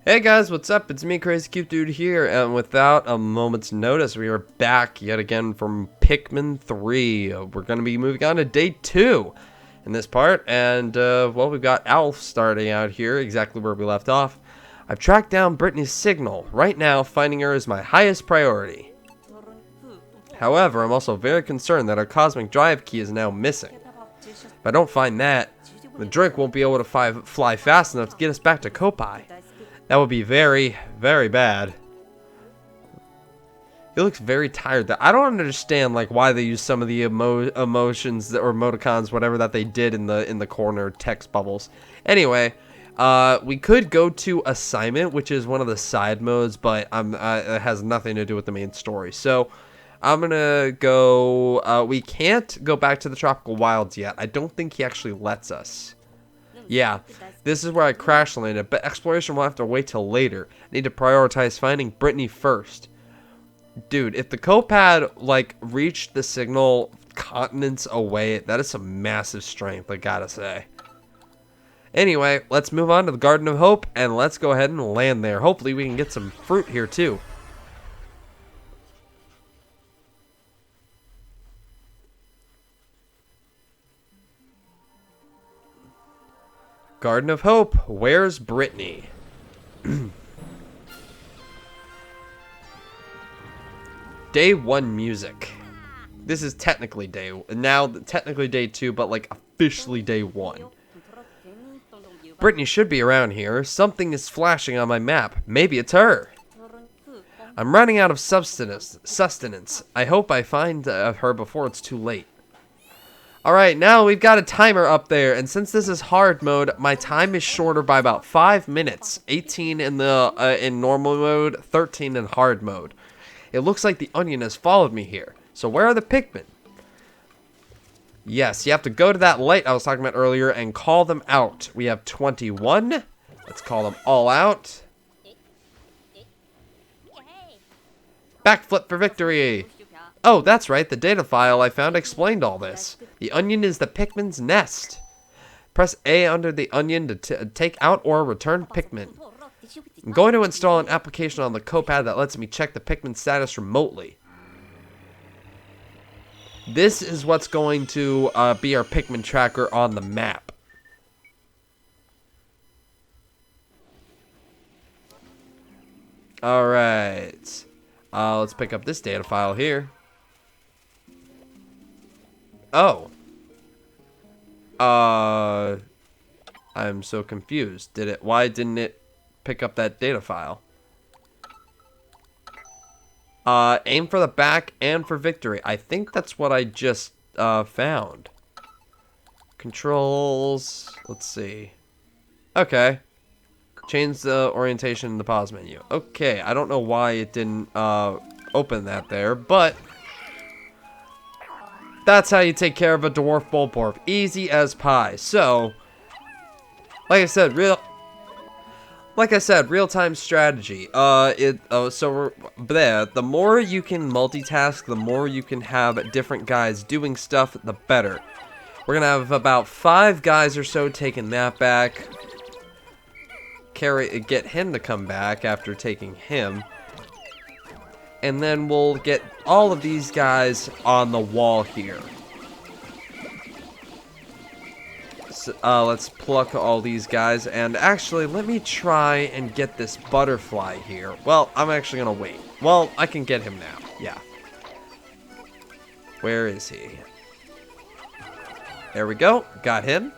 Hey guys, what's up? It's me, Crazy Cute Dude here, and without a moment's notice, we are back yet again from Pikmin 3. We're going to be moving on to day 2 in this part, and, well, we've got Alph starting out here, exactly where we left off. I've tracked down Brittany's signal. Right now, finding her is my highest priority. However, I'm also very concerned that our cosmic drive key is now missing. If I don't find that, the drink won't be able to fly fast enough to get us back to Kopai. That would be very, very bad. He looks very tired. I don't understand like why they use some of the emotions or emoticons, whatever that they did in the corner text bubbles. Anyway, we could go to assignment, which is one of the side modes, but it has nothing to do with the main story. So I'm gonna go. We can't go back to the tropical wilds yet. I don't think he actually lets us. Yeah, this is where I crash landed, but exploration will have to wait till later. I need to prioritize finding Brittany first. Dude, if the Copad, like, reached the signal continents away, that is some massive strength, I gotta say. Anyway, let's move on to the Garden of Hope, and let's go ahead and land there. Hopefully we can get some fruit here, too. Garden of Hope, where's Brittany? Day 1 music. This is technically technically day 2, but like officially day 1. Brittany should be around here. Something is flashing on my map. Maybe it's her. I'm running out of sustenance. I hope I find her before it's too late. Alright, now we've got a timer up there, and since this is hard mode, my time is shorter by about 5 minutes. 18 in the in normal mode, 13 in hard mode. It looks like the onion has followed me here. So where are the Pikmin? Yes, you have to go to that light I was talking about earlier and call them out. We have 21. Let's call them all out. Backflip for victory! Oh, that's right, the data file I found explained all this. The onion is the Pikmin's nest. Press A under the onion to take out or return Pikmin. I'm going to install an application on the Copad that lets me check the Pikmin status remotely. This is what's going to be our Pikmin tracker on the map. Alright. Let's pick up this data file here. Oh. I'm so confused. Why didn't it pick up that data file? Aim for the back and for victory. I think that's what I just found. Controls. Let's see. Okay. Change the orientation in the pause menu. Okay, I don't know why it didn't open that there, but that's how you take care of a dwarf Bulborb. Easy as pie. So, like I said, real-time strategy. The more you can multitask, the more you can have different guys doing stuff, the better. We're gonna have about 5 guys or so taking that back. Get him to come back after taking him. And then we'll get all of these guys on the wall here. So, let's pluck all these guys. And actually, let me try and get this butterfly here. Well, I'm actually going to wait. Well, I can get him now. Yeah. Where is he? There we go. Got him.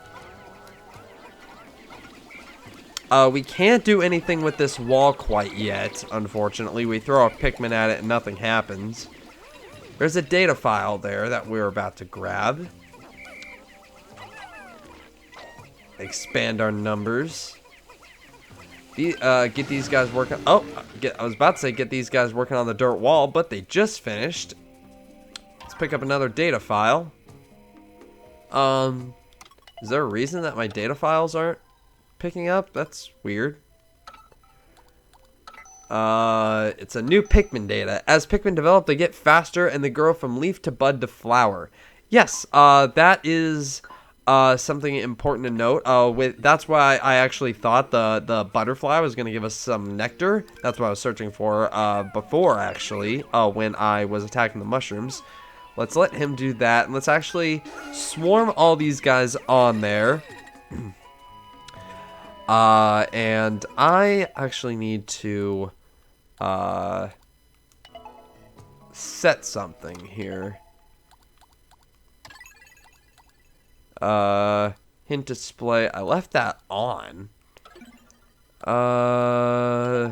We can't do anything with this wall quite yet, unfortunately. We throw a Pikmin at it and nothing happens. There's a data file there that we're about to grab. Expand our numbers. Get these guys working. Oh, I was about to say get these guys working on the dirt wall, but they just finished. Let's pick up another data file. Is there a reason that my data files aren't picking up? That's weird. It's a new Pikmin data. As Pikmin develop, they get faster and they grow from leaf to bud to flower. Yes, that is something important to note. That's why I actually thought the butterfly was gonna give us some nectar. That's what I was searching for before, actually, when I was attacking the mushrooms. Let's let him do that, and let's actually swarm all these guys on there. And I actually need to set something here. Hint display. I left that on. Huh.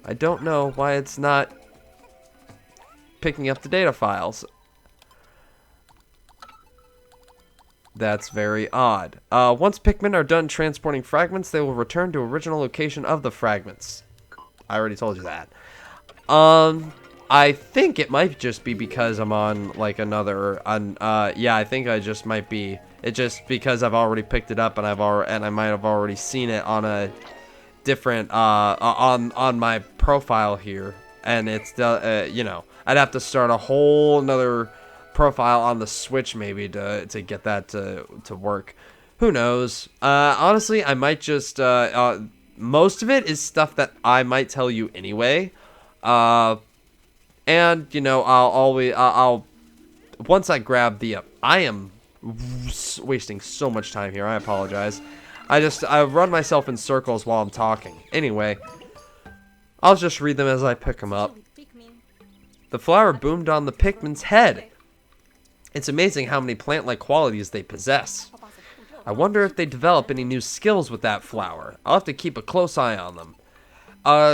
I don't know why it's not picking up the data files. That's very odd. Once Pikmin are done transporting fragments, they will return to original location of the fragments. I already told you that. I think it might just be because I'm on like another. Yeah, I think I just might be. It's just because I've already picked it up and I might have already seen it on a different on my profile here, and it's you know, I'd have to start a whole another profile on the Switch maybe to get that to work. Who knows? Honestly, I might just most of it is stuff that I might tell you anyway. And you know, I'll once I grab the I am wasting so much time here. I apologize. I run myself in circles while I'm talking. Anyway, I'll just read them as I pick them up. The flower boomed on the Pikmin's head. It's amazing how many plant-like qualities they possess. I wonder if they develop any new skills with that flower. I'll have to keep a close eye on them.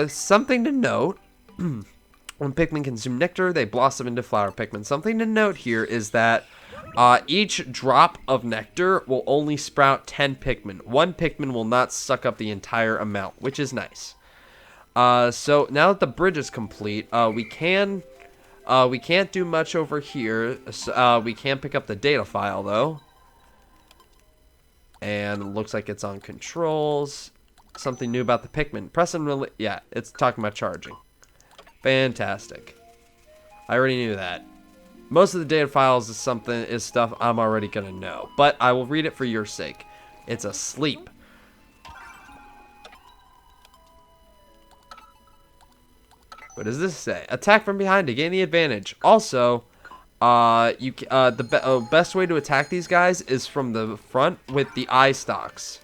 Something to note. When Pikmin consume nectar, they blossom into flower Pikmin. Something to note here is that each drop of nectar will only sprout 10 Pikmin. One Pikmin will not suck up the entire amount, which is nice. So now that the bridge is complete, we can't do much over here. We can pick up the data file though. And it looks like it's on controls. Something new about the Pikmin. Press and release. Yeah, it's talking about charging. Fantastic. I already knew that. Most of the data files is stuff I'm already gonna know, but I will read it for your sake. It's asleep. What does this say? Attack from behind to gain the advantage. Also, the best way to attack these guys is from the front with the eye stalks.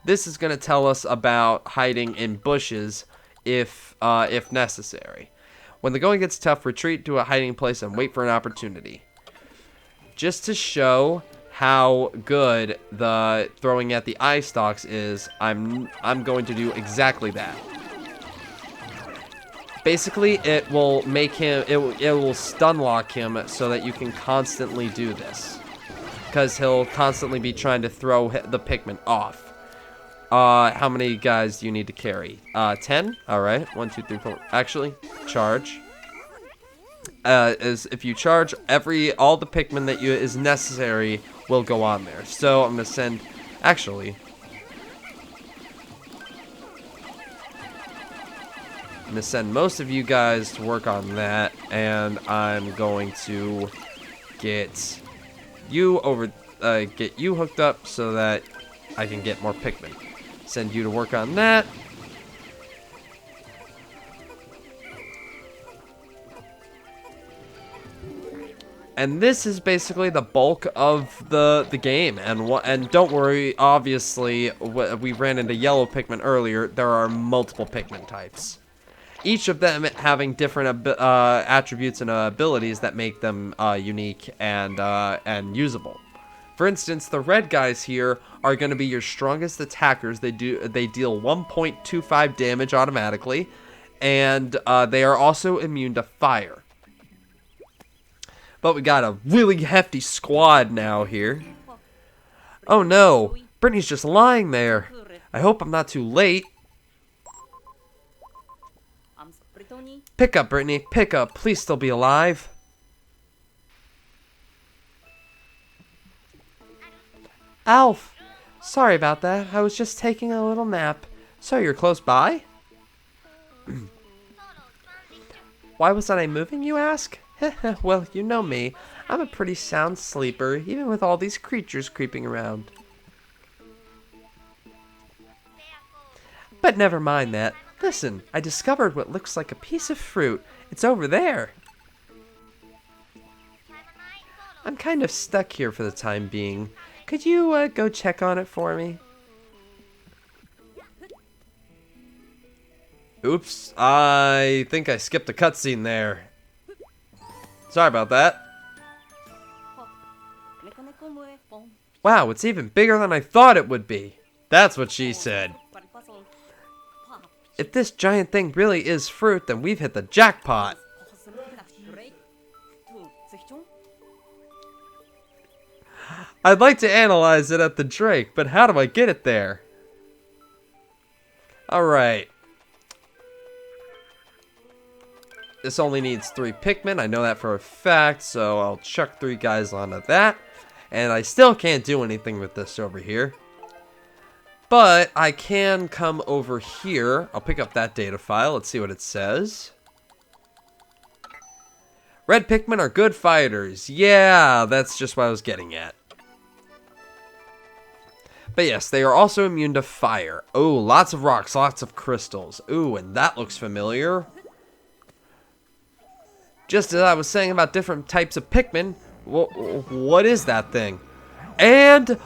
This is gonna tell us about hiding in bushes if necessary. When the going gets tough, retreat to a hiding place and wait for an opportunity. Just to show how good the throwing at the eye stalks is, I'm going to do exactly that. Basically, it will make him, it will stun lock him so that you can constantly do this. Because he'll constantly be trying to throw the Pikmin off. How many guys do you need to carry? 10? Alright. 1, 2, 3, 4. Actually, charge. If you charge, all the Pikmin that is necessary will go on there. So, I'm going to send... Actually... I'm going to send most of you guys to work on that. And I'm going to get you get you hooked up so that I can get more Pikmin. Send you to work on that. And this is basically the bulk of the game. And don't worry, obviously, we ran into yellow Pikmin earlier. There are multiple Pikmin types. Each of them having different attributes and abilities that make them unique and usable. For instance, the red guys here are going to be your strongest attackers. They deal 1.25 damage automatically, and they are also immune to fire. But we got a really hefty squad now here. Oh no, Brittany's just lying there. I hope I'm not too late. Pick up, Brittany. Pick up. Please still be alive. Alph! Sorry about that. I was just taking a little nap. So you're close by? Why wasn't I moving, you ask? Well, you know me. I'm a pretty sound sleeper, even with all these creatures creeping around. But never mind that. Listen, I discovered what looks like a piece of fruit. It's over there. I'm kind of stuck here for the time being. Could you go check on it for me? Oops, I think I skipped a cutscene there. Sorry about that. Wow, it's even bigger than I thought it would be. That's what she said. If this giant thing really is fruit, then we've hit the jackpot. I'd like to analyze it at the Drake, but how do I get it there? Alright. This only needs 3 Pikmin. I know that for a fact, so I'll chuck 3 guys onto that. And I still can't do anything with this over here. But I can come over here. I'll pick up that data file. Let's see what it says. Red Pikmin are good fighters. Yeah, that's just what I was getting at. But yes, they are also immune to fire. Oh, lots of rocks, lots of crystals. Ooh, and that looks familiar. Just as I was saying about different types of Pikmin, what is that thing? And,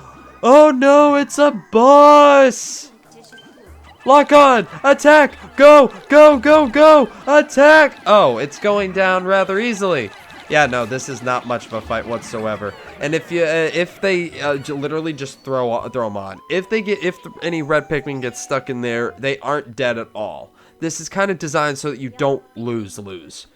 oh no, it's a boss! Lock on! Attack! Go! Go! Go! Go! Attack! Oh, it's going down rather easily. Yeah, no, this is not much of a fight whatsoever. And if they literally just throw them on, if any red Pikmin gets stuck in there, they aren't dead at all. This is kind of designed so that you don't lose.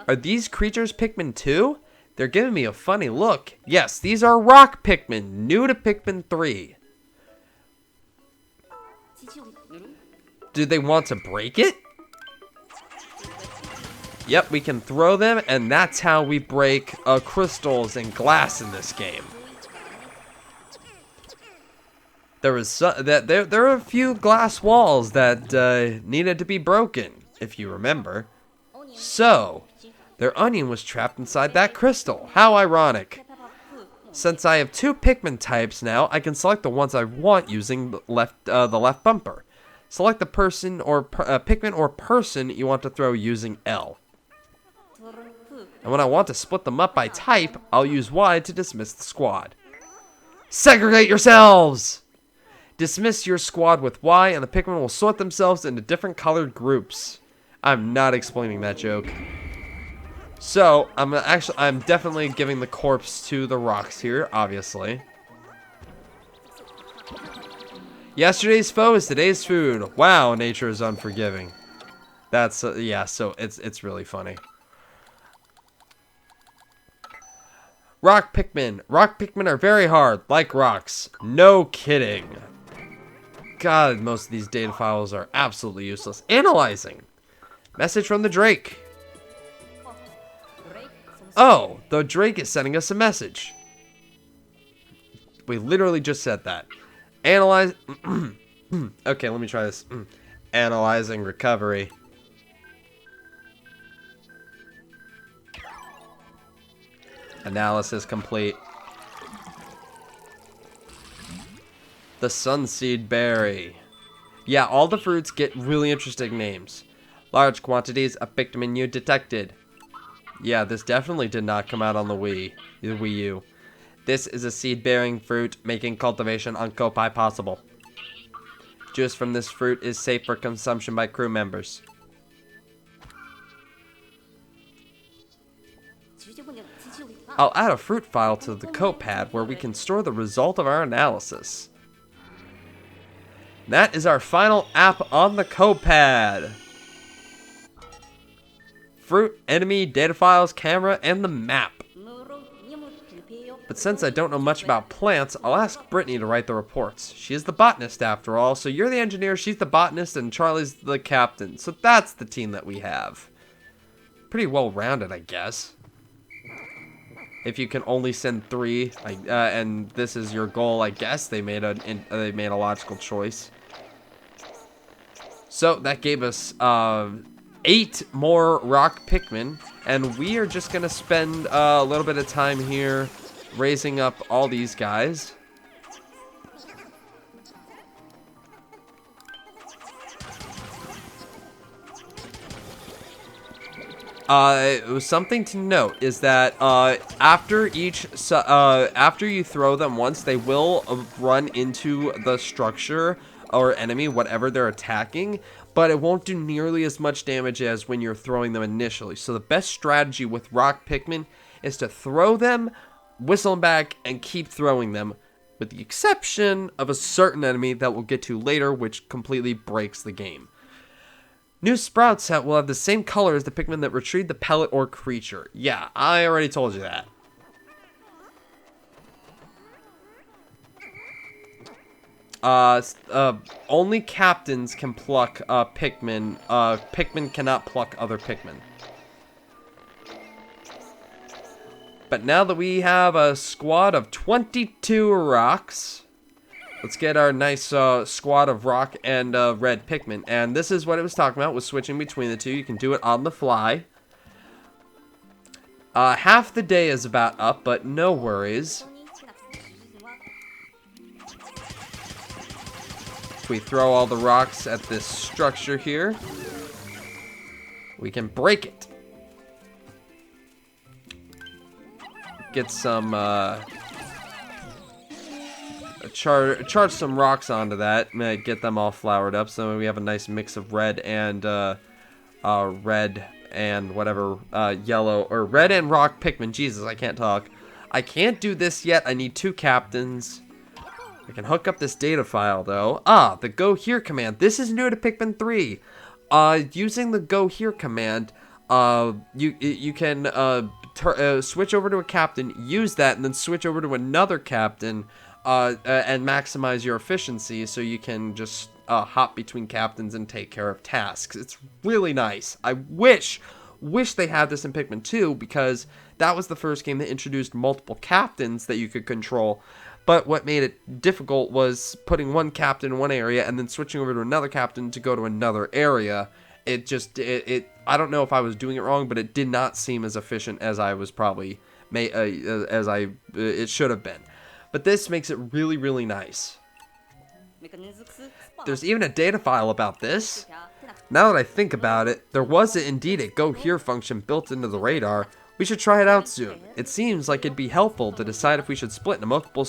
Are these creatures Pikmin 2? They're giving me a funny look. Yes, these are rock Pikmin, new to Pikmin 3. Do they want to break it? Yep, we can throw them, and that's how we break crystals and glass in this game. There are a few glass walls that needed to be broken, if you remember. So, their onion was trapped inside that crystal. How ironic. Since I have 2 Pikmin types now, I can select the ones I want using the left bumper. Select the person or Pikmin or person you want to throw using L. And when I want to split them up by type, I'll use Y to dismiss the squad. Segregate yourselves! Dismiss your squad with Y and the Pikmin will sort themselves into different colored groups. I'm not explaining that joke. So, I'm definitely giving the corpse to the rocks here, obviously. Yesterday's foe is today's food. Wow, nature is unforgiving. That's, yeah, so it's really funny. Rock Pikmin. Rock Pikmin are very hard, like rocks. No kidding. God, most of these data files are absolutely useless. Analyzing. Message from the Drake. Oh, the Drake is sending us a message. We literally just said that. Analyze. Okay, let me try this. Analyzing recovery. Analysis complete. The Sunseed Berry. Yeah, all the fruits get really interesting names. Large quantities of Pikmin U detected. Yeah, this definitely did not come out on the Wii U. This is a seed-bearing fruit, making cultivation on Kopai possible. Juice from this fruit is safe for consumption by crew members. I'll add a fruit file to the copad where we can store the result of our analysis. That is our final app on the copad. Fruit, enemy, data files, camera, and the map. But since I don't know much about plants, I'll ask Brittany to write the reports. She is the botanist after all, so you're the engineer, she's the botanist, and Charlie's the captain. So that's the team that we have. Pretty well-rounded, I guess. If you can only send 3, and this is your goal, I guess they made a logical choice. So that gave us 8 more rock Pikmin, and we are just gonna spend a little bit of time here raising up all these guys. Something to note is that after you throw them once, they will run into the structure or enemy, whatever they're attacking, but it won't do nearly as much damage as when you're throwing them initially. So the best strategy with rock Pikmin is to throw them, whistle them back, and keep throwing them, with the exception of a certain enemy that we'll get to later, which completely breaks the game. New Sprout set will have the same color as the Pikmin that retrieved the pellet or creature. Yeah, I already told you that. Only captains can pluck Pikmin. Pikmin cannot pluck other Pikmin. But now that we have a squad of 22 rocks, let's get our nice squad of rock and red Pikmin. And this is what it was talking about, was switching between the two. You can do it on the fly. Half the day is about up, but no worries. If we throw all the rocks at this structure here, we can break it. Get some, charge some rocks onto that, get them all flowered up, so we have a nice mix of red and whatever, yellow, or red and rock Pikmin. Jesus, I can't talk. I can't do this yet. I need 2 captains. I can hook up this data file, though. The go here command. This is new to Pikmin 3. Using the go here command, you can switch over to a captain, use that, and then switch over to another captain, and maximize your efficiency, so you can just hop between captains and take care of tasks. It's really nice. I wish they had this in Pikmin 2, because that was the first game that introduced multiple captains that you could control. But what made it difficult was putting one captain in one area and then switching over to another captain to go to another area. It just, I don't know if I was doing it wrong, but it did not seem as efficient as I was probably, it should have been. But this makes it really, really nice. There's even a data file about this. Now that I think about it, there was indeed a go here function built into the radar. We should try it out soon. It seems like it'd be helpful to decide if we should split into multiple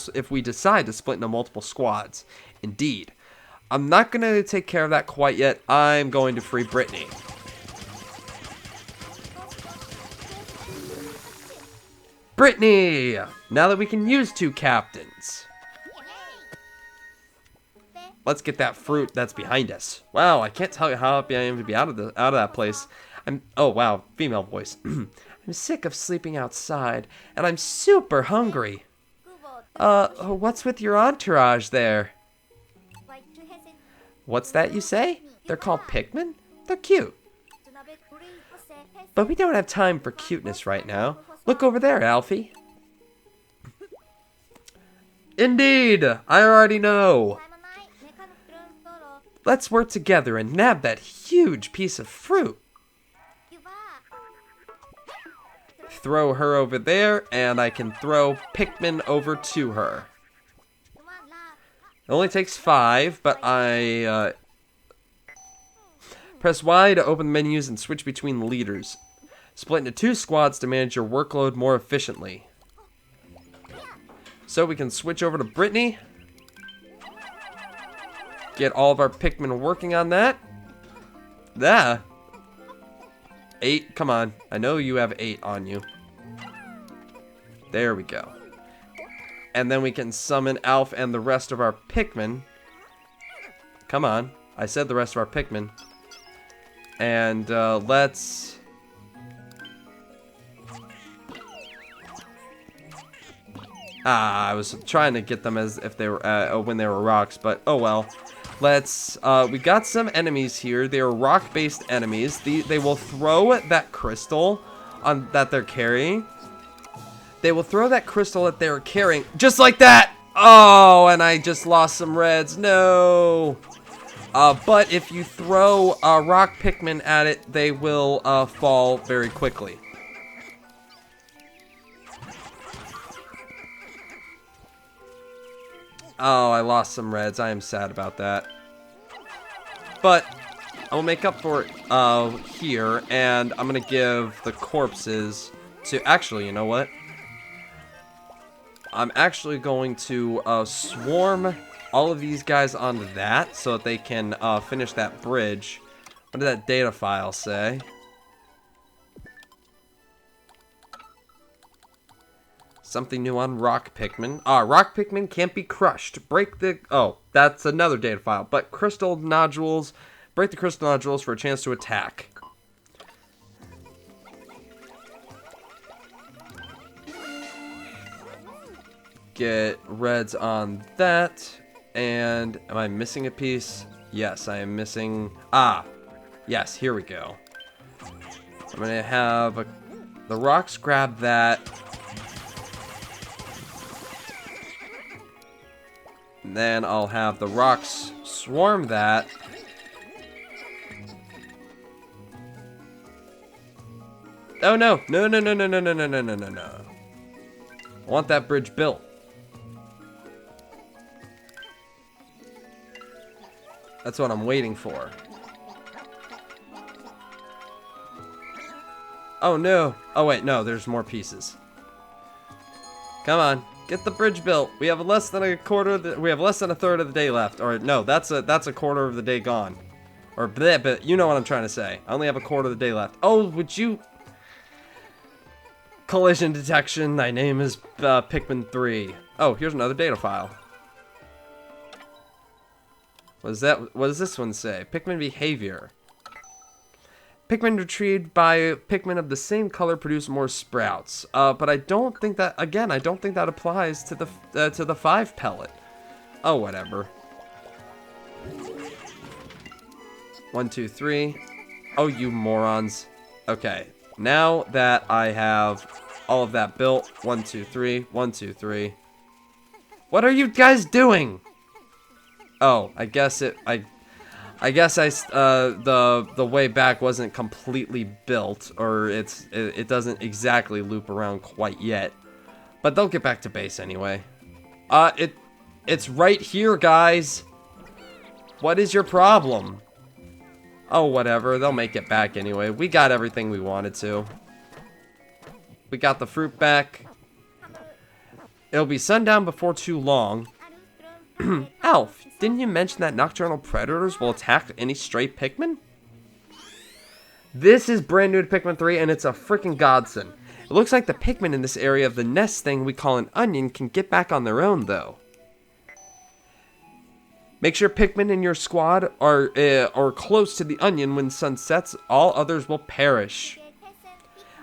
squads. Indeed. I'm not going to take care of that quite yet. I'm going to free Brittany. Brittany! Now that we can use 2 captains. Let's get that fruit that's behind us. Wow, I can't tell you how happy I am to be out of that place. Oh wow, female voice. I'm sick of sleeping outside, and I'm super hungry. What's with your entourage there? What's that you say? They're called Pikmin? They're cute. But we don't have time for cuteness right now. Look over there, Alfie. Indeed, I already know. Let's work together and nab that huge piece of fruit. Throw her over there, and I can throw Pikmin over to her. It only takes 5, but I press Y to open the menus and switch between leaders. Split into 2 squads to manage your workload more efficiently. So we can switch over to Brittany. Get all of our Pikmin working on that. 8, come on. I know you have 8 on you. There we go. And then we can summon Alph and the rest of our Pikmin. Come on. I said the rest of our Pikmin. And let's... I was trying to get them as if they were when they were rocks, but oh well. Let's, we got some enemies here. They are rock-based enemies. They will throw that crystal that they're carrying. They will throw that crystal that they're carrying, just like that! Oh, and I just lost some reds. No! But if you throw rock Pikmin at it, they will fall very quickly. Oh, I lost some reds. I am sad about that. But I will make up for it here, and I'm going to give the corpses to... Actually, you know what? I'm actually going to swarm all of these guys onto that so that they can finish that bridge. What did that data file say? Something new on rock Pikmin. Rock Pikmin can't be crushed. Break the... Oh, that's another data file. But crystal nodules... Break the crystal nodules for a chance to attack. Get reds on that. And am I missing a piece? Yes, I am missing... Yes, here we go. I'm going to have the rocks grab that. And then I'll have the rocks swarm that. Oh no. No. I want that bridge built. That's what I'm waiting for. Oh no. Oh wait, no, there's more pieces. Come on, get the bridge built. We have less than a third of the day left. Or no, that's a quarter of the day gone. Or bleh, but you know what I'm trying to say. I only have a quarter of the day left. Oh, would you... Collision detection. Thy name is Pikmin 3. Oh, here's another data file. What is that? What does this one say? Pikmin behavior. Pikmin retrieved by Pikmin of the same color produce more sprouts. But I don't think that, again, I don't think that applies to the 5 pellet. Oh, whatever. 1, 2, 3. Oh, you morons. Okay. Now that I have all of that built, 1, 2, 3, 1, 2, 3. What are you guys doing? Oh, I guess the way back wasn't completely built, or it doesn't exactly loop around quite yet. But they'll get back to base anyway. It's right here, guys. What is your problem? Oh, whatever. They'll make it back anyway. We got everything we wanted to. We got the fruit back. It'll be sundown before too long. Alph, didn't you mention that nocturnal predators will attack any stray Pikmin? This is brand new to Pikmin 3, and it's a freaking godsend. It looks like the Pikmin in this area of the nest thing we call an onion can get back on their own, though. Make sure Pikmin in your squad are close to the onion when sun sets. All others will perish.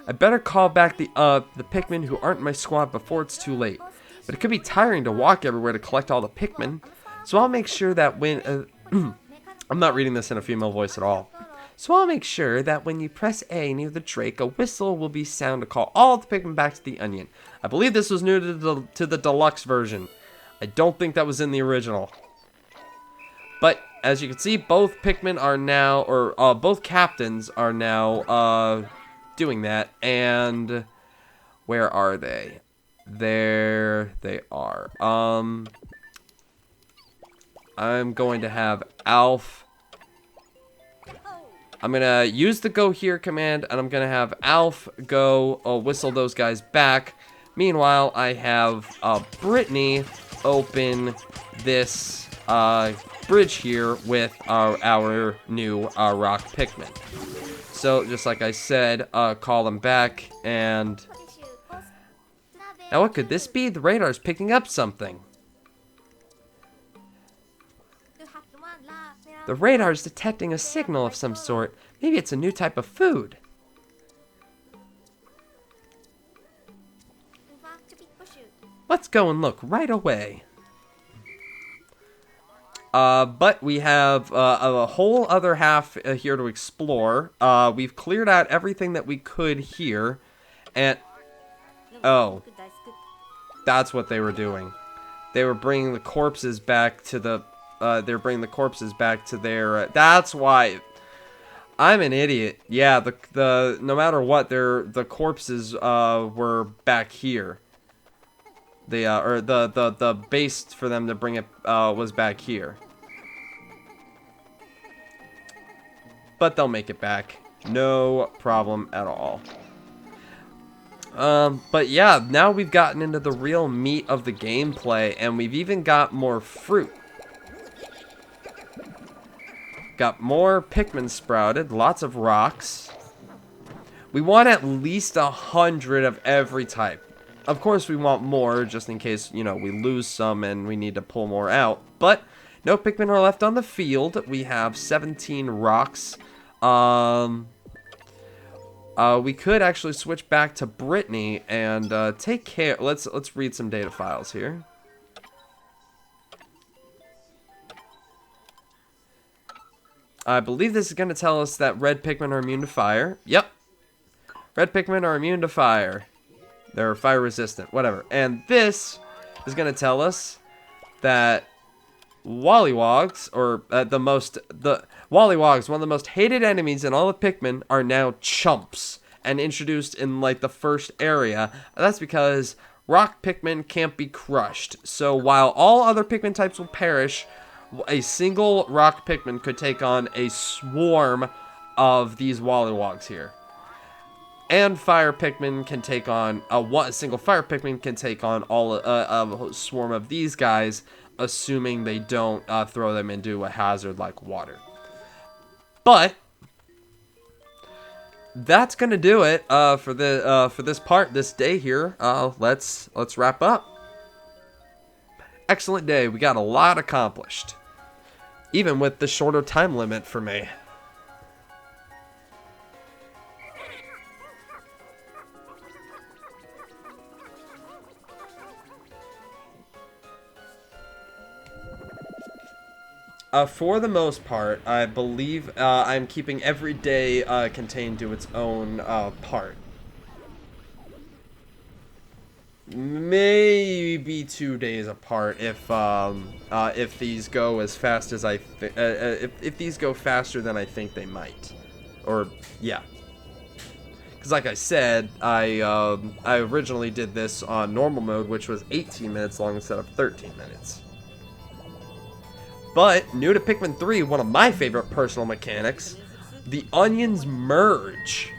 I better call back the Pikmin who aren't in my squad before it's too late. But it could be tiring to walk everywhere to collect all the Pikmin. So I'll make sure that when... I'm not reading this in a female voice at all. So I'll make sure that when you press A near the Drake, a whistle will be sound to call all the Pikmin back to the onion. I believe this was new to the deluxe version. I don't think that was in the original. But as you can see, both Pikmin are now, or both captains are now doing that. And where are they? There they are. I'm going to have Alph. I'm going to use the go here command, and I'm going to have Alph go whistle those guys back. Meanwhile, I have Brittany open this bridge here with our new rock Pikmin. So, just like I said, call them back, and... Now, what could this be? The radar's picking up something. The radar's detecting a signal of some sort. Maybe it's a new type of food. Let's go and look right away. But we have a whole other half here to explore. We've cleared out everything that we could here. And... Oh. That's what they were doing. They were bringing the corpses back to the... they're bringing the corpses back to their. That's why. I'm an idiot. Yeah, the no matter what, the corpses were back here. Or the base for them to bring it was back here. But they'll make it back. No problem at all. But yeah, now we've gotten into the real meat of the gameplay, and we've even got more fruit. Got more Pikmin sprouted, lots of rocks. We want at least 100 of every type. Of course, we want more, just in case, you know, we lose some and we need to pull more out. But no Pikmin are left on the field. We have 17 rocks. We could actually switch back to Brittany and take care. Let's read some data files here. I believe this is going to tell us that red Pikmin are immune to fire. Yep. Red Pikmin are immune to fire. They're fire resistant, whatever. And this is going to tell us that Wallywogs, or Wallywogs, one of the most hated enemies in all of Pikmin, are now chumps and introduced in like the first area. That's because rock Pikmin can't be crushed. So while all other Pikmin types will perish, a single rock Pikmin could take on a swarm of these Wallywogs here. And fire Pikmin can take on a single fire Pikmin can take on all a swarm of these guys, assuming they don't throw them into a hazard like water. But that's gonna do it for this day here. Let's wrap up. Excellent day. We got a lot accomplished, even with the shorter time limit for me. For the most part, I believe I'm keeping every day contained to its own part. Maybe 2 days apart if these go as fast as if these go faster than I think they might, or yeah. Because like I said, I originally did this on normal mode, which was 18 minutes long instead of 13 minutes. But, new to Pikmin 3, one of my favorite personal mechanics, the onions merge.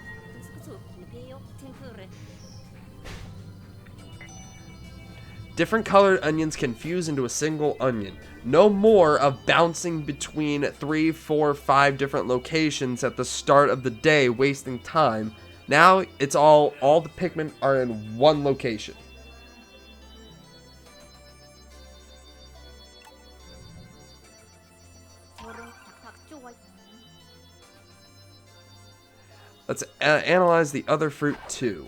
Different colored onions can fuse into a single onion. No more of bouncing between 3, 4, 5 different locations at the start of the day, wasting time. Now, it's all the Pikmin are in one location. Let's analyze the other fruit too.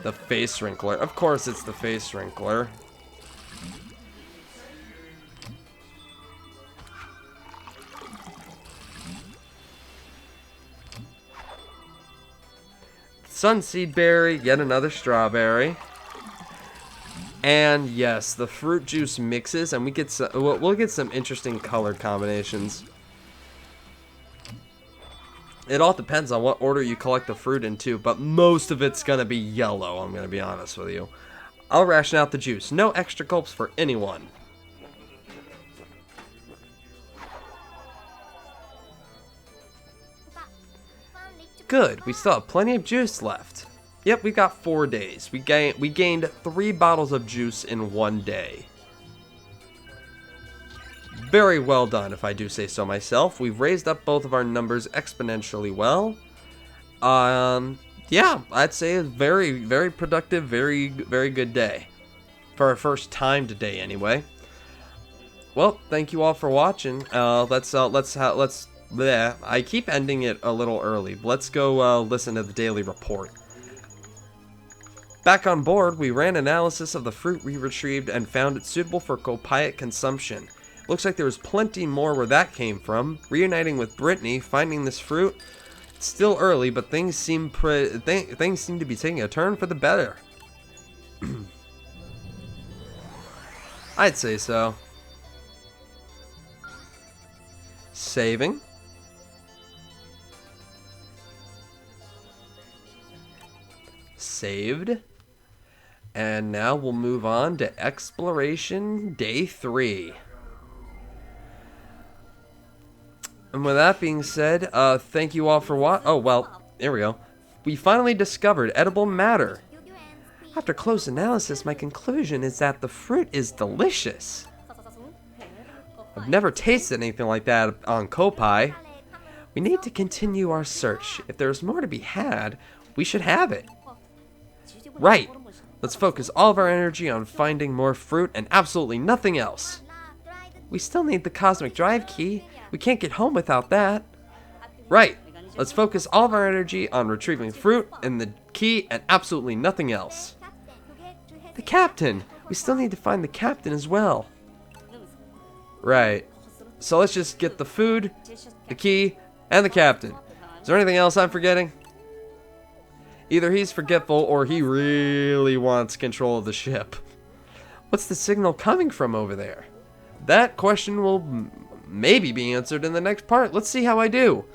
The face wrinkler. Of course it's the face wrinkler. Sunseed berry, yet another strawberry. And yes, the fruit juice mixes, and we'll get some interesting color combinations. It all depends on what order you collect the fruit into, but most of it's going to be yellow, I'm going to be honest with you. I'll ration out the juice. No extra gulps for anyone. Good, we still have plenty of juice left. Yep, we got 4 days. We gained 3 bottles of juice in 1 day. Very well done, if I do say so myself. We've raised up both of our numbers exponentially well. Yeah, I'd say a very, very productive, very, very good day. For our first time today, anyway. Well, thank you all for watching. Bleh. I keep ending it a little early. Let's go listen to the daily report. Back on board, we ran analysis of the fruit we retrieved and found it suitable for copiate consumption. Looks like there was plenty more where that came from. Reuniting with Brittany, finding this fruit. It's still early, but things seem to be taking a turn for the better. I'd say so. Saving. Saved. And now we'll move on to exploration day 3. And with that being said, thank you all for watching. Oh, well, there we go. We finally discovered edible matter. After close analysis, my conclusion is that the fruit is delicious. I've never tasted anything like that on Kopai. We need to continue our search. If there's more to be had, we should have it. Right. Let's focus all of our energy on finding more fruit and absolutely nothing else. We still need the cosmic drive key. We can't get home without that. Right. Let's focus all of our energy on retrieving fruit and the key and absolutely nothing else. The captain. We still need to find the captain as well. Right. So let's just get the food, the key, and the captain. Is there anything else I'm forgetting? Either he's forgetful or he really wants control of the ship. What's the signal coming from over there? That question will maybe be answered in the next part. Let's see how I do.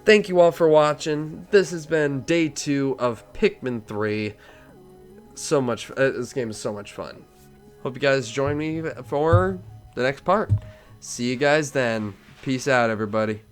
Thank you all for watching. This has been day 2 of Pikmin 3. So much. This game is so much fun. Hope you guys join me for the next part. See you guys then. Peace out, everybody.